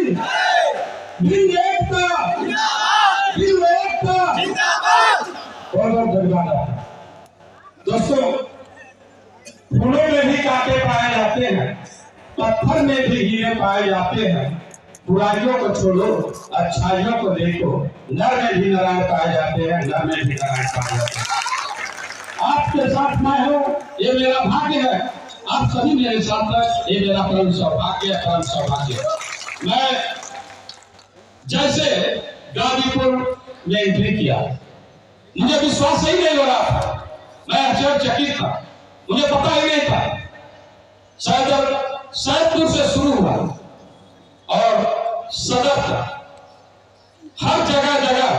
हिंद एकता, हिंद एकता बहुत धन्यवाद। दोस्तों, फूलों में भी कांटे पाए जाते हैं, पत्थर में भी हीरे पाए जाते हैं। बुराइयों को छोड़ो, अच्छाइयों को देखो, नर में भी नारायण पाए जाते हैं, नर में भी नारायण पाए जाते हैं। आपके साथ मैं हूँ, ये मेरा भाग्य है। आप सभी मेरे साथ हैं, ये मेरा परम सौभाग्य है, परम सौभाग्य। मैं जैसे गाजीपुर में एंट्री किया, मुझे विश्वास ही नहीं हो रहा था। मैं आश्चर्यचकित था, मुझे पता ही नहीं था। सैदपुर से शुरू हुआ और सदर तक, हर जगह जगह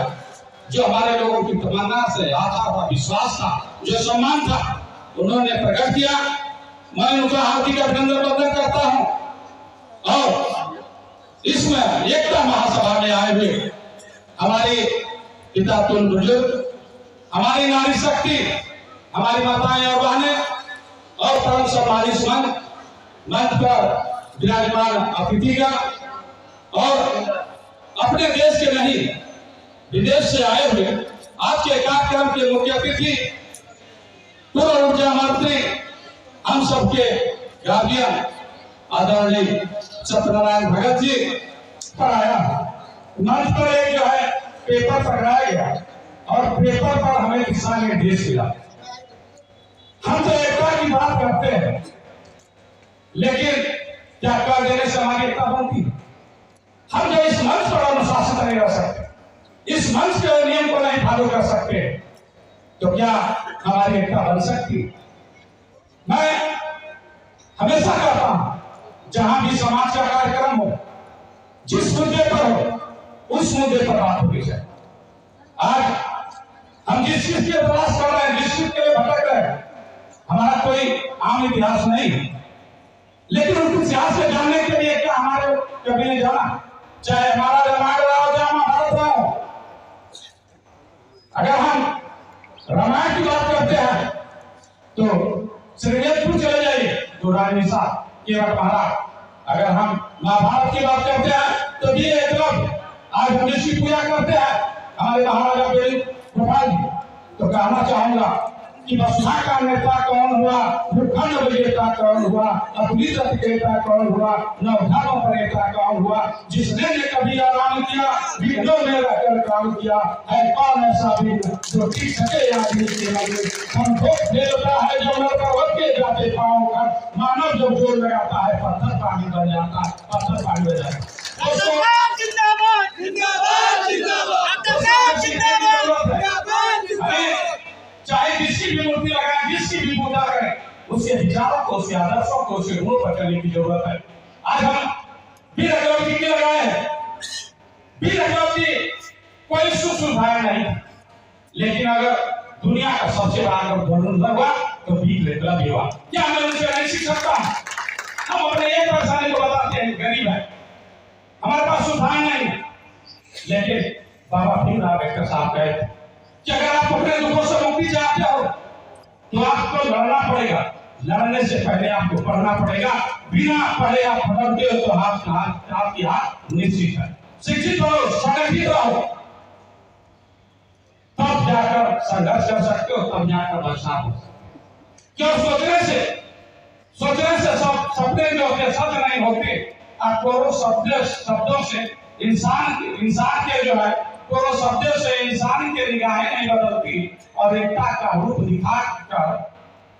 जो हमारे लोगों की तमन्ना से आशा था, विश्वास था, जो सम्मान था, उन्होंने प्रकट किया। मैं उनका हार्दिक अभिनंदन करता हूं। और इसमें एकता महासभा में आए हुए हमारे पिता तुल बुजुर्ग, हमारी नारी शक्ति, हमारी माताएं और बहनें और परम सम्मानित मंच पर विराजमान अतिथिगण और अपने देश के नहीं विदेश से आए हुए आज के कार्यक्रम के मुख्य अतिथि पूर्व ऊर्जा मंत्री, हम सबके गार्जियन आदरणीय सत्यनारायण भगत जी पर आया। मंच पर एक जो है पेपर पकड़ाया गया और पेपर पर हमें दिशा निर्देश मिला। हम तो एकता की बात करते हैं, लेकिन क्या कर देने से हमारी एकता बनती है? हम जो इस मंच पर अनुशासित नहीं रह सकते, इस मंच के नियम को नहीं फॉलो कर सकते, तो क्या हमारी एकता बन सकती? मैं हमेशा कहता हूं, जहां भी समाज का कार्यक्रम हो, जिस मुद्दे पर हो, उस मुद्दे पर बात होनी चाहिए। आज हम जिस चीज की तलाश कर रहे हैं, जिस चीज के लिए भटक रहे हैं, हमारा कोई आम इतिहास नहीं, लेकिन उस इतिहास से जानने के लिए क्या हमारे कभी नहीं जाना? चाहे हमारा रामायण रहा, चाहे महाभारत रहा, अगर हम रामायण की बात करते हैं तो श्रीजयपुर चले जाइए तो राजनिशा केवट महाराज। अगर हम महाभारत की बात करते हैं तो वीर एकलव्य। आज हम जिसकी पूजा करते हैं हमारे महाराजा गोपाल जी, तो कहना चाहूंगा कि वसुधा का नेता कौन हुआ, भूखंड विजेता कौन हुआ, अपनीत नेता कौन हुआ, नवधर्म प्रेता कौन हुआ, जिसने ने कभी आराम किया, विघ्नों में रहकर काम किया, है कौन ऐसा विघ्न जो टिक सके आदमी के लगे। संतोष देवता है जो नर पर्वत के जाते पांव कर, मानव जब जोर लगाता है पत्थर पानी बन जाता है, पत्थर पानी बन जाता है। जिंदाबाद जिंदाबाद जिंदाबाद जिंदाबाद। चाहे जिसकी भी मूर्ति लगाए, जिसकी भी पूजा करें, उसके विचारों को, उसके आदर्शों को, उसके गुणों पर चलने की जरूरत है। आज हम वीर एकलव्य जी लगाए हैं। वीर एकलव्य जी कोई सुविधाएं नहीं, लेकिन अगर दुनिया का सबसे बड़ा अगर धनुर्धर हुआ तो वीर एकलव्य हुआ। क्या मैं उनसे नहीं सीख सकता? हम अपने एक परेशानी को बताते हैं, गरीब है, हमारे पास सुविधाएं नहीं, लेकिन बाबा भीमराव अम्बेडकर साहब कहते कि अगर आप अपने दुखों से मुक्ति चाहते हो तो आपको लड़ना पड़ेगा। लड़ने से पहले आपको पढ़ना पड़ेगा। बिना पढ़े आप पढ़ते हो तो आपकी हार निश्चित है। शिक्षित हो, संगठित रहो, तब जाकर संघर्ष कर सकते हो, तब जाकर बचना हो। क्यों सोचने से सब सपने जो होते सच नहीं होते। आपको शब्दों से इंसान के जो है तो शब्दों से इंसान के निगाहें नहीं बदलती, और एकता का रूप दिखाकर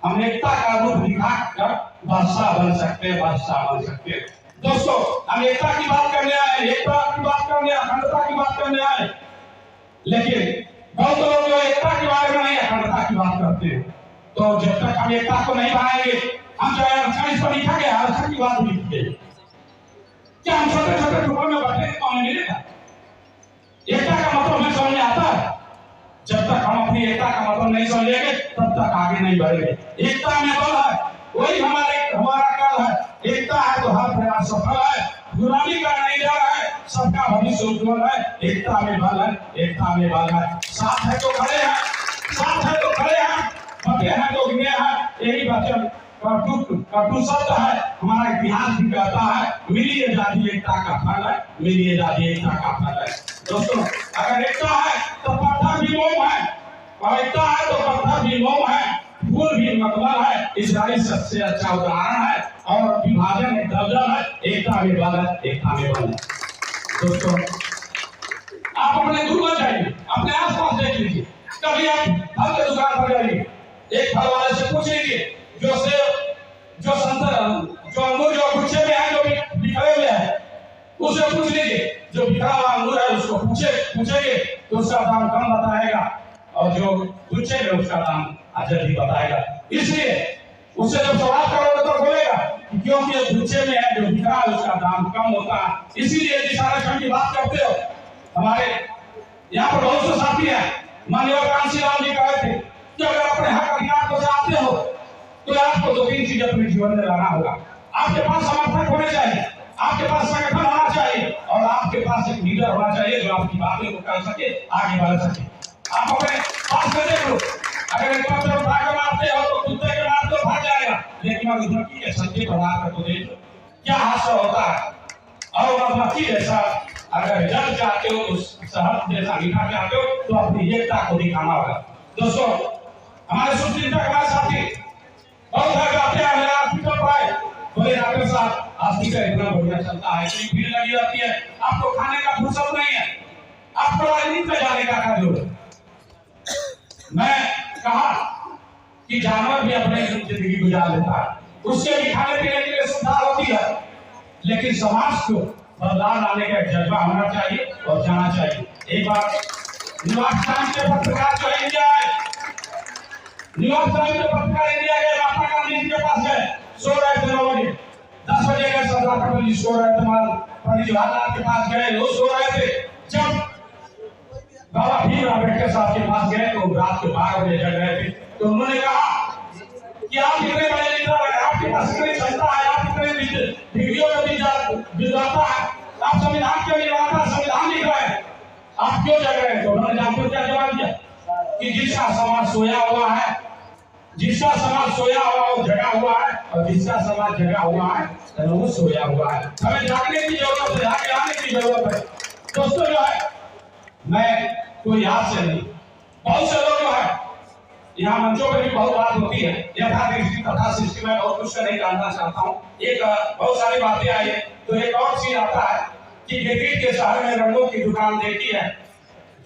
हम एकता का रूप दिखाकर बादशाह बन सकते, बादशाह बन सकते। दोस्तों, हम एकता की बात करने आए, एकता की बात करने, अखंडता की बात करने आए, लेकिन बहुत लोग जो एकता के बारे में नहीं अखंडता की बात करते हैं। तो जब तक हम एकता को नहीं बनाएंगे, हम जो है 40 पर लिखा गया आरक्षण की बात लिखते, क्या हम छोटे छोटे टुकड़ों में बटे तो हमें मिलेगा? एकता का मतलब हमें समझ में आता है। जब तक हम अपनी एकता का मतलब नहीं समझेंगे तब तक आगे नहीं बढ़ेंगे। एकता में बल है, वही हमारा काल है। एकता है तो हर प्रयास सफल है, गुलामी का नहीं जा रहा है, सबका भविष्य उज्जवल है। एकता में बल है, एकता में बल है। साथ है तो खड़े हैं, साथ है तो खड़े हैं, बटे हैं तो गिने हैं। यही वचन कटु शब्द है, हमारा इतिहास भी कहता है मिली आजादी एकता का फल है, मिली आजादी एकता का फल है। दोस्तों, अगर एकता है तो पत्थर भी मोम है, और एकता है तो पत्थर भी मोम है, फूल भी मखमल है। इसराइल सबसे अच्छा उदाहरण है, और विभाजन एक दलदल है, एकता में बल है, एकता में बल है। दोस्तों, आप अपने दूर मत जाइए, अपने आसपास देख लीजिए। कभी आप फल की दुकान पर जाइए, एक फल वाले से पूछ लीजिए, जो सेब, जो संतरा, जो अंगूर जो गुच्छे में है, जो बिखरे हुए हैं, उसे पूछ लीजिए। जो बिखरा हुआ अंगूर है उसको पूछेंगे तो उसका दाम कम बताएगा, और जो गुच्छे में उसका दाम जल्दी बताएगा। इसलिए उससे जब सवाल करोगे तो बोलेगा क्योंकि ये गुच्छे में है, जो बिखरा है उसका दाम कम होता है। इसीलिए जिस आरक्षण की बात करते हो, हमारे यहाँ पर बहुत से साथी हैं। माननीय कांशीराम जी कहे थे कि अगर अपने हक अधिकार को चाहते हो तो आपको 2-3 चीज अपने जीवन में लाना होगा। आपके पास समर्थक होने चाहिए, आपके पास संगठन होना चाहिए, और आपके पास एक लीडर होना चाहिए जो आपकी बातें को कर सके, आगे बढ़ सके। आप अपने पास में देख लो, अगर एक पत्थर उठा कर मारते हो तो कुत्ते के मार तो भाग जाएगा, लेकिन अगर धरती के सच्चे प्रभाव कर तो देख लो क्या हादसा होता है। और मधुमक्खी जैसा अगर जल चाहते हो, उस शहद जैसा मीठा चाहते हो, तो अपनी एकता को दिखाना होगा। दोस्तों, हमारे सुचिंतक हमारे साथी बहुत सारे बातें हमें हॉस्पिटल पर आए, बोले डॉक्टर साहब हॉस्पिटल इतना बढ़िया चलता है, इतनी भीड़ लगी रहती है, आपको खाने का फुर्सत नहीं है, आपको राजनीति में जाने का जरूरत। मैं कहा कि जानवर भी अपनी जिंदगी गुजार लेता है, उसके भी खाने पीने के लिए सुविधा होती है, लेकिन समाज को बदलाव लाने का जज्बा होना चाहिए और जाना चाहिए। एक बार न्यूयॉर्क टाइम्स के पत्रकार जो इंडिया आए, न्यूयॉर्क टाइम्स के पत्रकार इंडिया गए, महात्मा गांधी जी के पास गए, सो रहे थे 9 बजे, 10 बजे गए, सरदार पटेल जी सो रहे थे, पंडित जवाहरलाल के पास गए, वो सो रहे थे। जब बाबा भीमराव अम्बेडकर साहब के पास गए तो रात के 12 बजे जग रहे थे, तो उन्होंने कहा कि आप इतने बड़े लीडर हैं, आपके पास इतनी क्षमता है, आप इतने डिग्रियों में विद्वाता है, आप संविधान के निर्माता, संविधान लिख रहे हैं, आप क्यों जग रहे हैं? तो उन्होंने जानते हो क्या जवाब दिया कि जिसका समाज सोया हुआ है, जिसका समाज सोया हुआ वो जगा हुआ है, और जिसका समाज जगा हुआ है तो वो सोया हुआ है। हमें जागने की जरूरत है, जागे आने की जरूरत है। दोस्तों, जो है मैं कोई याद से नहीं, बहुत से लोग जो है यहाँ मंचों पर भी बहुत बात होती है, यथा दृष्टि तथा सृष्टि में बहुत कुछ नहीं जानना चाहता हूँ। एक बहुत सारी बातें आई है, तो एक और चीज आता है कि गिरगिट के शहर में रंगों की दुकान देखी है,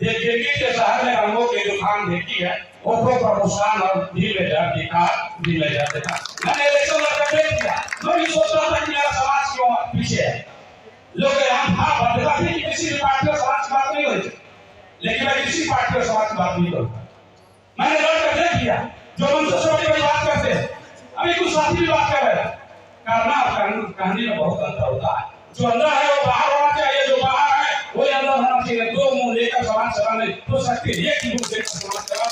गिरगिट के शहर में रंगों की दुकान देखी है, ओठों पर मुस्कान और दिल में दर्द दिखा, दिल में दर्द दिखा। मैंने इलेक्शन लड़कर देख लिया, मैं भी सोच रहा था कि मेरा समाज क्यों पीछे है। लोग यहाँ था बदला थी कि किसी भी पार्टी और समाज की बात नहीं हुई, लेकिन मैं किसी पार्टी और समाज की बात नहीं करूँगा। मैंने लड़कर देख लिया, जो उनसे छोटी बड़ी बात करते हैं, अभी कुछ साथी भी बात कर रहे हैं, करना और कहानी में बहुत अंतर होता है। जो अंदर है वो बाहर होना चाहिए, जो बाहर है वो अंदर होना चाहिए। दो मुंह लेकर समाज चला नहीं तो सकते, एक मुंह लेकर समाज चला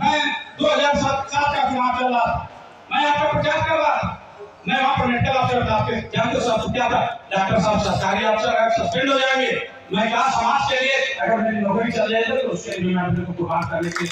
मैं 2007 का चुनाव चल रहा था, मैं यहाँ पर प्रचार कर रहा था, मैं वहाँ पर मेडिकल अफसर जानते सब क्या था, डॉक्टर साहब सरकारी अफसर है, सस्पेंड हो जाएंगे। मैं कहा समाज के लिए अगर मेरी नौकरी चल जाएगी तो उसके लिए मैं अपने को कुर्बान करने की